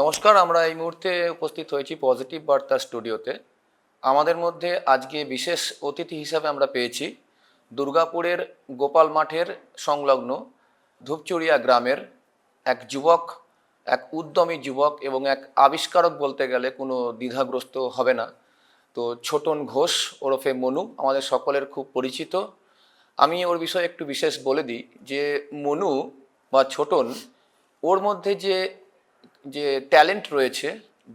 নমস্কার, আমরা এই মুহূর্তে উপস্থিত হয়েছি পজিটিভ বার্তা স্টুডিওতে। আমাদের মধ্যে আজকে বিশেষ অতিথি হিসাবে আমরা পেয়েছি দুর্গাপুরের গোপাল মাঠের সংলগ্ন ধূপচুরিয়া গ্রামের এক যুবক, এক উদ্যমী যুবক এবং এক আবিষ্কারক বলতে গেলে কোনো দ্বিধাগ্রস্ত হবে না। তো ছোটন ঘোষ ওরফে মনু আমাদের সকলের খুব পরিচিত। আমি ওর বিষয়ে একটু বিশেষ বলে দিই যে মনু বা ছোটন, ওর মধ্যে যে যে ট্যালেন্ট রয়েছে,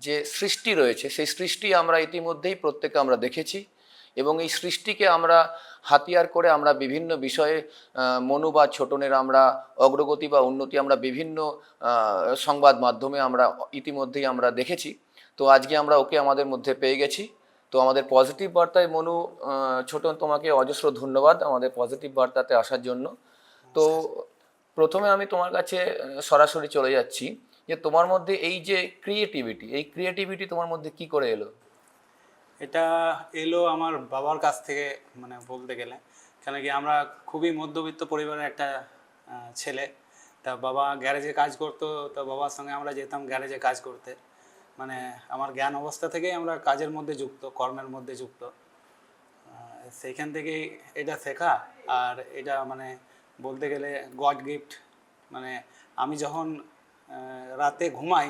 যে সৃষ্টি রয়েছে, সেই সৃষ্টি আমরা ইতিমধ্যেই প্রত্যেকে আমরা দেখেছি এবং এই সৃষ্টিকে আমরা হাতিয়ার করে আমরা বিভিন্ন বিষয়ে মনু বা ছোটনের আমরা অগ্রগতি বা উন্নতি আমরা বিভিন্ন সংবাদ মাধ্যমে আমরা ইতিমধ্যেই আমরা দেখেছি। তো আজকে আমরা ওকে আমাদের মধ্যে পেয়ে গেছি। তো আমাদের পজিটিভ বার্তায় মনু, ছোটন, তোমাকে অজস্র ধন্যবাদ আমাদের পজিটিভ বার্তাতে আসার জন্য। তো প্রথমে আমি তোমার কাছে সরাসরি চলে যাচ্ছি যে তোমার মধ্যে এই যে ক্রিয়েটিভিটি তোমার মধ্যে কি করে এলো? এটা এলো আমার বাবার কাছ থেকে, মানে বলতে গেলে, কেন কি আমরা খুবই মধ্যবিত্ত পরিবারের একটা ছেলে। তা বাবা গ্যারেজে কাজ করতো, তা বাবার সঙ্গে আমরা যেতাম গ্যারেজে কাজ করতে। মানে আমার জ্ঞান অবস্থা থেকেই আমরা কাজের মধ্যে যুক্ত, কর্মের মধ্যে যুক্ত। সেইখান থেকেই এটা শেখা। আর এটা মানে বলতে গেলে গড গিফট। মানে আমি যখন রাতে ঘুমাই,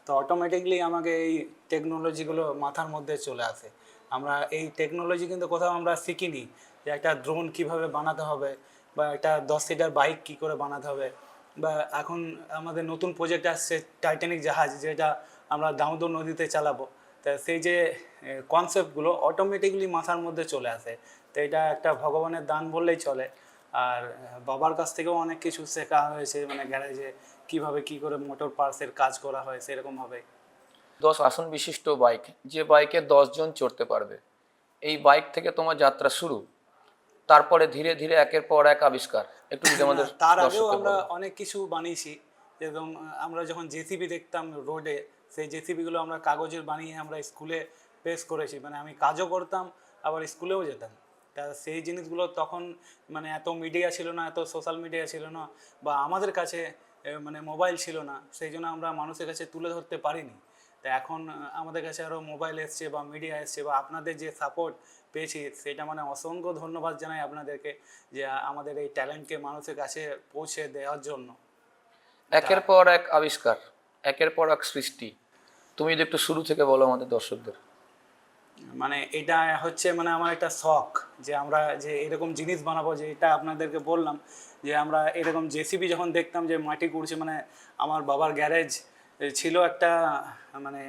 তো অটোমেটিকলি আমাকে এই টেকনোলজিগুলো মাথার মধ্যে চলে আসে। আমরা এই টেকনোলজি কিন্তু কোথাও আমরা শিখিনি, যে একটা ড্রোন কিভাবে বানাতে হবে, বা একটা 10 সিটার বাইক কী করে বানাতে হবে, বা এখন আমাদের নতুন প্রজেক্ট আসছে টাইটানিক জাহাজ, যেটা আমরা দামোদর নদীতে চালাবো। তা সেই যে কনসেপ্টগুলো অটোমেটিকলি মাথার মধ্যে চলে আসে। তো এটা একটা ভগবানের দান বললেই চলে। আর বাবার কাছ থেকেও অনেক কিছু শেখা হয়েছে, মানে গ্যারেজে কীভাবে কী করে মোটর পার্টসের কাজ করা হয় সেরকমভাবে। 10 আসন বিশিষ্ট বাইক, যে বাইকে 10 জন চড়তে পারবে, এই বাইক থেকে তোমার যাত্রা শুরু। তারপরে ধীরে ধীরে একের পর এক আবিষ্কার, একটু যদি না, আমাদের তার আগেও দর্শককে আমরা বলো। অনেক কিছু বানিয়েছি। যেরকম আমরা যখন জেসিবি দেখতাম রোডে, সেই জেসিবিগুলো আমরা কাগজের বানিয়ে আমরা স্কুলে পেশ করেছি। মানে আমি কাজও করতাম, আবার স্কুলেও যেতাম। তা সেই জিনিসগুলো তখন মানে এত মিডিয়া ছিল না, এত সোশ্যাল মিডিয়া ছিল না, বা আমাদের কাছে মানে মোবাইল ছিল না, সেই জন্য আমরা মানুষের কাছে তুলে ধরতে পারিনি। তা এখন আমাদের কাছে আরও মোবাইল এসছে বা মিডিয়া এসছে, বা আপনাদের যে সাপোর্ট পেয়েছি, সেটা মানে অসংখ্য ধন্যবাদ জানাই আপনাদেরকে, যে আমাদের এই ট্যালেন্টকে মানুষের কাছে পৌঁছে দেওয়ার জন্য। তা একের পর এক আবিষ্কার, একের পর এক সৃষ্টি, তুমি যদি একটু শুরু থেকে বলো আমাদের দর্শকদের। মানে এটা হচ্ছে মানে আমার একটা শখ, যে আমরা যে এরকম জিনিস বানাবো, যে এটা আপনাদেরকে বললাম, যে আমরা এরকম জেসিবি যখন দেখতাম যে মাটি কুড়ছে, মানে আমার বাবার গ্যারেজ ছিল একটা মানে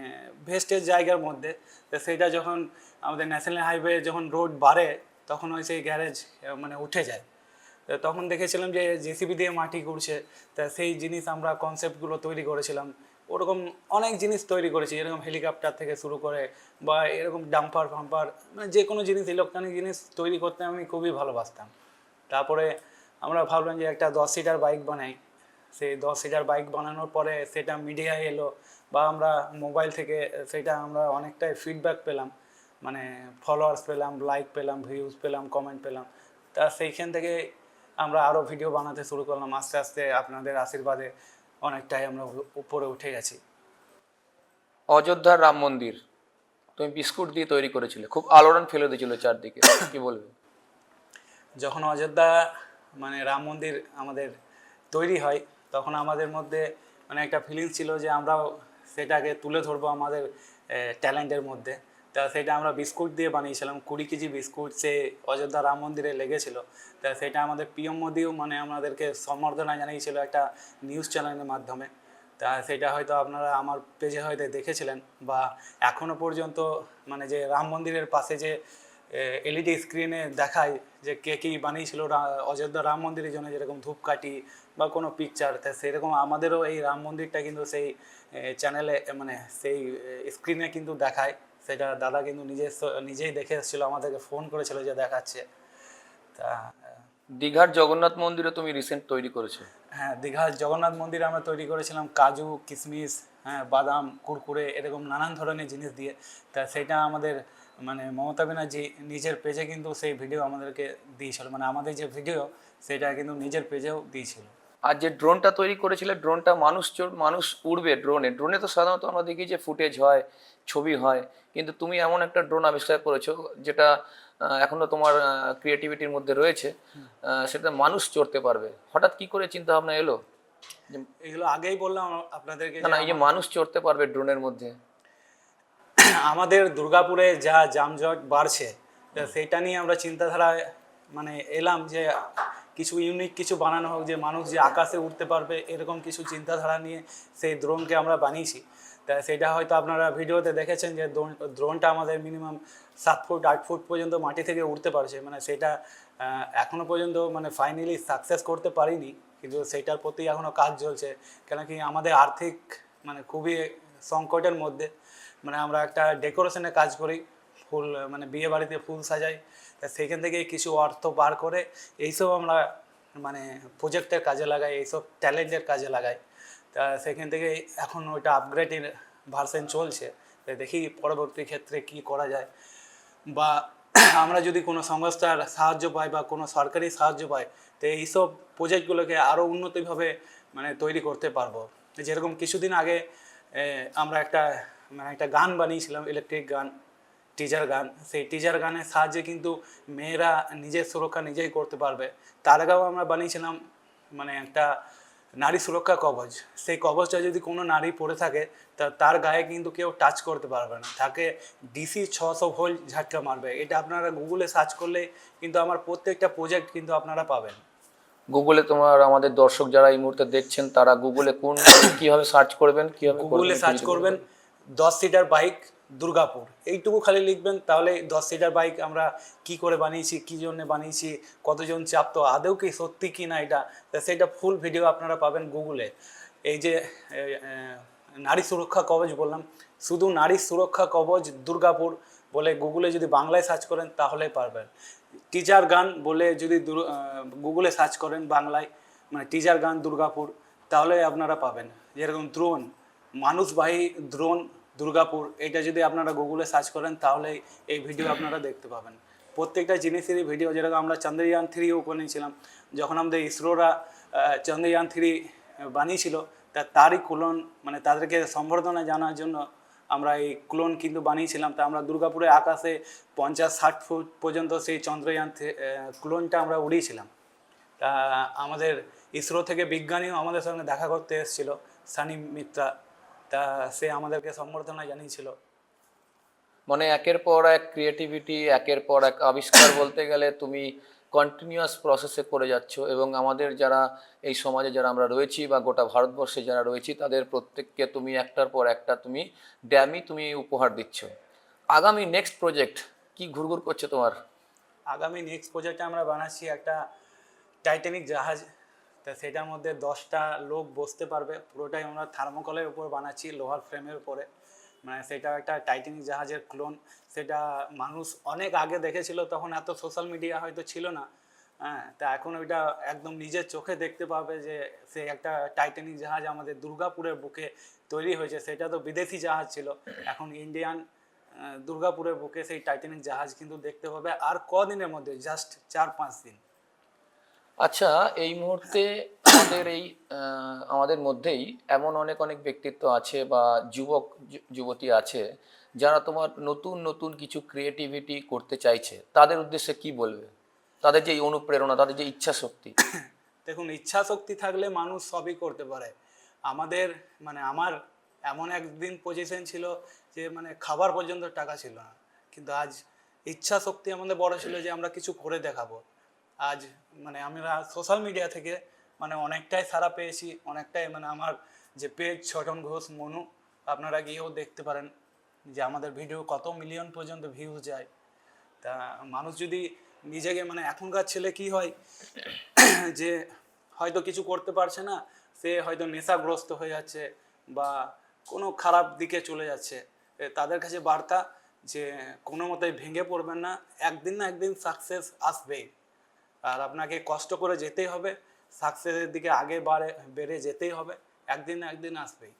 ভেস্টের জায়গার মধ্যে। তো সেইটা যখন আমাদের ন্যাশনাল হাইওয়ে যখন রোড বাড়ে, তখন ওই সেই গ্যারেজ মানে উঠে যায়। তো তখন দেখেছিলাম যে জেসিবি দিয়ে মাটি কুড়ছে। তা সেই জিনিস আমরা কনসেপ্টগুলো তৈরি করেছিলাম। ওরকম অনেক জিনিস তৈরি করেছি, এরকম হেলিকপ্টার থেকে শুরু করে, বা এরকম ডাম্পার ফাম্পার, মানে যে কোনো জিনিস, ইলেকট্রনিক জিনিস তৈরি করতে আমি খুবই ভালোবাসতাম। তারপরে আমরা ভাবলাম যে একটা 10 সিটার বাইক বানাই। সেই 10 সিটার বাইক বানানোর পরে সেটা মিডিয়ায় এলো, বা আমরা মোবাইল থেকে সেটা আমরা অনেকটাই ফিডব্যাক পেলাম, মানে ফলোয়ার্স পেলাম, লাইক পেলাম, ভিউজ পেলাম, কমেন্ট পেলাম। তা সেইখান থেকে আমরা আরও ভিডিও বানাতে শুরু করলাম। আস্তে আস্তে আপনাদের আশীর্বাদে অনেকটাই আমরা উপরে উঠে গেছি। অযোধ্যার রাম মন্দির তুমি বিস্কুট দিয়ে তৈরি করেছিলে, খুব আলোড়ন ফেলে দিয়েছিল চারদিকে, কি বলবে? যখন অযোধ্যা মানে রাম মন্দির আমাদের তৈরি হয়, তখন আমাদের মধ্যে মানে একটা ফিলিংস ছিল যে আমরাও সেটাকে তুলে ধরবো আমাদের ট্যালেন্টের মধ্যে। তা সেটা আমরা বিস্কুট দিয়ে বানিয়েছিলাম, 20 কেজি বিস্কুট সে অযোধ্যা রাম মন্দিরে লেগেছিল। তা সেটা আমাদের পিএম মোদিও মানে আমাদেরকে সম্বর্ধনা জানিয়েছিল একটা নিউজ চ্যানেলের মাধ্যমে। তা সেটা হয়তো আপনারা আমার পেজে হয়তো দেখেছিলেন, বা এখনও পর্যন্ত মানে যে রাম মন্দিরের পাশে যে এলইডি স্ক্রিনে দেখায় যে কে কী বানিয়েছিল অযোধ্যা রাম মন্দিরের জন্য, যেরকম ধূপকাঠি বা কোনো পিকচার, তা সেরকম আমাদেরও এই রাম মন্দিরটা কিন্তু সেই চ্যানেলে মানে সেই স্ক্রিনে কিন্তু দেখায়। সেটা দাদা কিন্তু নিজেই দেখে এসেছিলো, আমাদেরকে ফোন করেছিল যে দেখাচ্ছে। তা দীঘার জগন্নাথ মন্দিরে তুমি রিসেন্ট তৈরি করেছো। হ্যাঁ, দীঘার জগন্নাথ মন্দিরে আমরা তৈরি করেছিলাম কাজু, কিশমিশ, হ্যাঁ, বাদাম, কুরকুরে, এরকম নানান ধরনের জিনিস দিয়ে। তা সেটা আমাদের মানে মমতা ব্যানার্জি নিজের পেজে কিন্তু সেই ভিডিও আমাদেরকে দিয়েছিল, মানে আমাদের যে ভিডিও সেটা কিন্তু নিজের পেজেও দিয়েছিল। আর যে ড্রোনটা তৈরি করেছিলে, ড্রোনটা মানুষ উড়বে ড্রোনে? ড্রোনে তো সাধারণত আমরা দেখি যে ফুটেজ হয়, ছবি হয়, কিন্তু তুমি এমন একটা ড্রোন আবিষ্কার করেছো যেটা এখনো তোমার ক্রিয়েটিভিটির মধ্যে রয়েছে, সেটা মানুষ চড়তে পারবে। হঠাৎ কি করে চিন্তা ভাবনা এলো? এগুলো আগেই বললাম আপনাদেরকে না যে না, এই যে মানুষ চড়তে পারবে ড্রোনের মধ্যে। আমাদের দুর্গাপুরে যা যানজট বাড়ছে, তা সেটা নিয়ে আমরা চিন্তাধারায় মানে এলাম যে কিছু ইউনিক কিছু বানানো হোক, যে মানুষ যে আকাশে উঠতে পারবে এরকম কিছু চিন্তাধারা নিয়ে সেই ড্রোনকে আমরা বানিয়েছি। তা সেটা হয়তো আপনারা ভিডিওতে দেখেছেন যে ড্রোনটা আমাদের মিনিমাম 7 ফুট 8 ফুট পর্যন্ত মাটি থেকে উঠতে পারছে। মানে সেটা এখনো পর্যন্ত মানে ফাইনালি সাকসেস করতে পারিনি, কিন্তু সেটার প্রতি এখনো কাজ চলছে। কেন কি আমাদের আর্থিক মানে খুবই সংকটের মধ্যে, মানে আমরা একটা ডেকোরেশনের কাজ করি, ফুল মানে বিয়ে বাড়িতে ফুল সাজাই, তা সেইখান থেকে কিছু অর্থ বার করে এইসব আমরা মানে প্রজেক্টের কাজে লাগাই, এইসব ট্যালেন্টের কাজে লাগাই। তা সেখান থেকে এখন ওইটা আপগ্রেডের ভার্সন চলছে। তো দেখি পরবর্তী ক্ষেত্রে কি করা যায়, বা আমরা যদি কোনো সংস্থার সাহায্য পাই বা কোনো সরকারি সাহায্য পাই, তো এইসব প্রজেক্টগুলোকে আরও উন্নতভাবে মানে তৈরি করতে পারবো। যেরকম কিছুদিন আগে আমরা একটা গান বানিয়েছিলাম, ইলেকট্রিক গান, টিজার গান। সেই টিজার গানের সাহায্যে কিন্তু মেয়েরা নিজের সুরক্ষা নিজেই করতে পারবে। তার আগেও আমরা বানিয়েছিলাম মানে একটা নারী সুরক্ষা কবচ। সেই কবচটা যদি কোনো নারী পরে থাকে, তার গায়ে কিন্তু কেউ টাচ করতে পারবে না, তাকে ডিসি 600 ভোল্ট ঝাটকা মারবে। এটা আপনারা গুগলে সার্চ করলে কিন্তু আমার প্রত্যেকটা প্রজেক্ট কিন্তু আপনারা পাবেন। গুগলে তোমার আমাদের দর্শক যারা এই মুহূর্তে দেখছেন, তারা গুগলে কিভাবে সার্চ করবেন, কিভাবে গুগলে সার্চ করবেন 10 সিটার বাইক দুর্গাপুর, এইটুকু খালি লিখবেন, তাহলে 10 সিটার বাইক আমরা কি করে বানিয়েছি, কী জন্য বানিয়েছি, কতজন চাপতো, আদৌ কি সত্যি কি না এটা, সেটা ফুল ভিডিও আপনারা পাবেন গুগলে। এই যে নারী সুরক্ষা কবচ বললাম, শুধু নারী সুরক্ষা কবচ দুর্গাপুর বলে গুগলে যদি বাংলায় সার্চ করেন তাহলে পারবেন। টিজার গান বলে যদি গুগলে সার্চ করেন বাংলায়, মানে টিজার গান দুর্গাপুর, তাহলে আপনারা পাবেন। যেরকম ড্রোন, মানুষবাহী ড্রোন দুর্গাপুর, এটা যদি আপনারা গুগলে সার্চ করেন তাহলে এই ভিডিও আপনারা দেখতে পাবেন। প্রত্যেকটা জিনিসেরই ভিডিও, যেরকম আমরা চন্দ্রযান 3ও বানিয়েছিলাম, যখন আমাদের ইসরোরা চন্দ্রযান 3 বানিয়েছিল, তারই ক্লোন, মানে তাদেরকে সম্বর্ধনা জানার জন্য আমরা এই ক্লোন কিন্তু বানিয়েছিলাম। তা আমরা দুর্গাপুরে আকাশে 50-60 ফুট পর্যন্ত সেই চন্দ্রযান ক্লোনটা আমরা উড়িয়েছিলাম। তা আমাদের ইসরো থেকে বিজ্ঞানীও আমাদের সঙ্গে দেখা করতে এসেছিল, সানি মিত্রা, তা সে আমাদেরকে সম্বর্ধনা জানিয়েছিল। মানে একের পর এক ক্রিয়েটিভিটি, একের পর এক আবিষ্কার বলতে গেলে তুমি কন্টিনিউয়াস প্রসেসে করে যাচ্ছ, এবং আমাদের যারা এই সমাজে যারা আমরা রয়েছি বা গোটা ভারতবর্ষে যারা রয়েছি, তাদের প্রত্যেককে তুমি একটার পর একটা তুমি উপহার দিচ্ছ। আগামী নেক্সট প্রজেক্ট কি ঘুরঘুর করছে তোমার? আগামী নেক্সট প্রজেক্টে আমরা বানাচ্ছি একটা টাইটানিক জাহাজ। তা সেটার মধ্যে 10টা লোক বসতে পারবে। পুরোটাই আমরা থার্মোকলের উপর বানাচ্ছি, লোহার ফ্রেমের উপরে। মানে সেটা একটা টাইটানিক জাহাজের ক্লোন। সেটা মানুষ অনেক আগে দেখেছিল, তখন এত সোশ্যাল মিডিয়া হয়তো ছিল না। হ্যাঁ, তা এখন ওইটা একদম নিজের চোখে দেখতে পাবে যে সে একটা টাইটানিক জাহাজ আমাদের দুর্গাপুরের বুকে তৈরি হয়েছে। সেটা তো বিদেশি জাহাজ ছিল, এখন ইন্ডিয়ান দুর্গাপুরের বুকে সেই টাইটানিক জাহাজ কিন্তু দেখতে পাবে। আর কদিনের মধ্যে, জাস্ট 4-5 দিন। আচ্ছা, এই মুহূর্তে আমাদের মধ্যেই এমন অনেক অনেক ব্যক্তিত্ব আছে বা যুবতী আছে যারা তোমার নতুন নতুন কিছু ক্রিয়েটিভিটি করতে চাইছে, তাদের উদ্দেশ্যে কি বলবে? তাদের যে অনুপ্রেরণা, তাদের যে ইচ্ছা শক্তি। দেখুন, ইচ্ছা শক্তি থাকলে মানুষ সবই করতে পারে। আমাদের মানে আমার এমন একদিন পজিশন ছিল যে মানে খাবার পর্যন্ত টাকা ছিল না, কিন্তু আজ ইচ্ছা শক্তি আমাদের বড় ছিল যে আমরা কিছু করে দেখাবো। আজ মানে আমরা সোশ্যাল মিডিয়া থেকে মানে অনেকটাই সাড়া পেয়েছি, অনেকটাই মানে আমার যে পেজ ছোটন ঘোষ মনু, আপনারা গিয়েও দেখতে পারেন যে আমাদের ভিডিও কত মিলিয়ন পর্যন্ত ভিউজ যায়। তা মানুষ যদি নিজেকে মানে এখনকার ছেলে কি হয় যে হয়তো কিছু করতে পারছে না, সে হয়তো নেশাগ্রস্ত হয়ে যাচ্ছে বা কোনো খারাপ দিকে চলে যাচ্ছে। তাদের কাছে বার্তা যে কোনো মতেই ভেঙে পড়বেন না, একদিন না একদিন সাকসেস আসবেই। আর আপনাকে কষ্ট করে যেতেই হবে, সাকসেসের দিকে আগে বেড়ে যেতেই হবে, একদিন না একদিন আসবেই।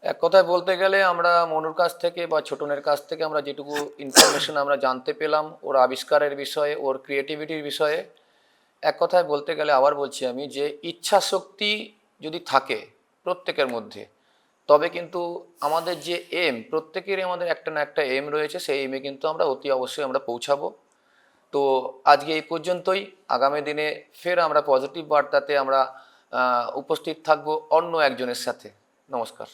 এক কথায় বলতে গেলে আমরা মনুর কাছ থেকে বা ছোটনের কাছ থেকে আমরা যেটুকু ইনফরমেশন আমরা জানতে পেলাম ওর আবিষ্কারের বিষয়ে, ওর ক্রিয়েটিভিটির বিষয়ে, এক কথায় বলতে গেলে আবার বলছি আমি যে ইচ্ছা শক্তি যদি থাকে প্রত্যেকের মধ্যে, তবে কিন্তু আমাদের যে এম, প্রত্যেকেরই আমাদের একটা না একটা এম রয়েছে, সেই এমে কিন্তু আমরা অতি অবশ্যই আমরা পৌঁছাবো। তো আজকে এই পর্যন্তই। আগামী দিনে ফের আমরা পজিটিভ বার্তাতে আমরা উপস্থিত থাকবো অন্য একজনের সাথে। নমস্কার।